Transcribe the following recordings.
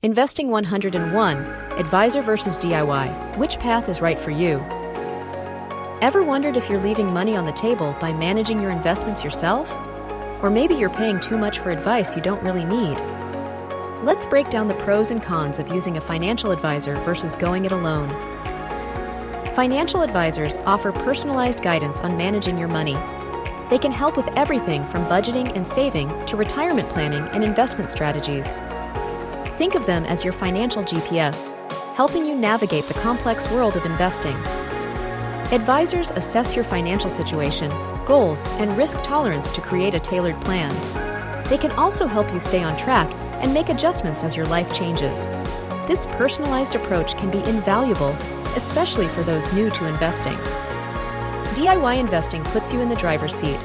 Investing 101, Advisor versus DIY. Which path is right for you? Ever wondered if you're leaving money on the table by managing your investments yourself? Or maybe you're paying too much for advice you don't really need? Let's break down the pros and cons of using a financial advisor versus going it alone. Financial advisors offer personalized guidance on managing your money. They can help with everything from budgeting and saving to retirement planning and investment strategies. Think of them as your financial GPS, helping you navigate the complex world of investing. Advisors assess your financial situation, goals, and risk tolerance to create a tailored plan. They can also help you stay on track and make adjustments as your life changes. This personalized approach can be invaluable, especially for those new to investing. DIY investing puts you in the driver's seat.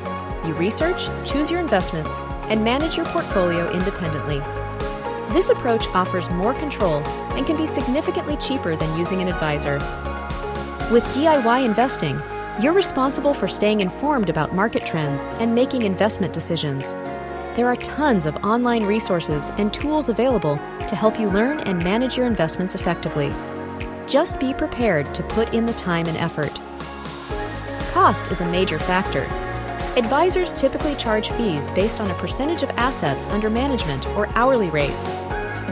You research, choose your investments, and manage your portfolio independently. This approach offers more control and can be significantly cheaper than using an advisor. With DIY investing, you're responsible for staying informed about market trends and making investment decisions. There are tons of online resources and tools available to help you learn and manage your investments effectively. Just be prepared to put in the time and effort. Cost is a major factor. Advisors typically charge fees based on a percentage of assets under management or hourly rates.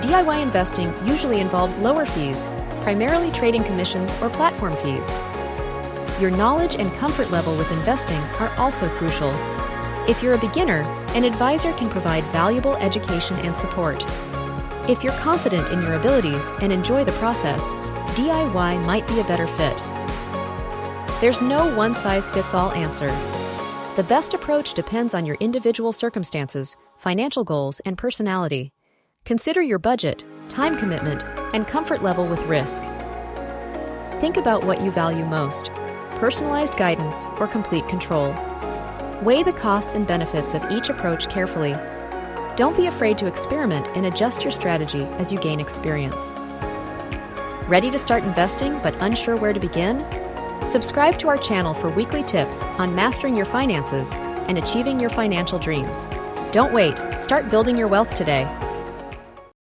DIY investing usually involves lower fees, primarily trading commissions or platform fees. Your knowledge and comfort level with investing are also crucial. If you're a beginner, an advisor can provide valuable education and support. If you're confident in your abilities and enjoy the process, DIY might be a better fit. There's no one-size-fits-all answer. The best approach depends on your individual circumstances, financial goals, and personality. Consider your budget, time commitment, and comfort level with risk. Think about what you value most: personalized guidance or complete control. Weigh the costs and benefits of each approach carefully. Don't be afraid to experiment and adjust your strategy as you gain experience. Ready to start investing but unsure where to begin? Subscribe to our channel for weekly tips on mastering your finances and achieving your financial dreams. Don't wait, start building your wealth today.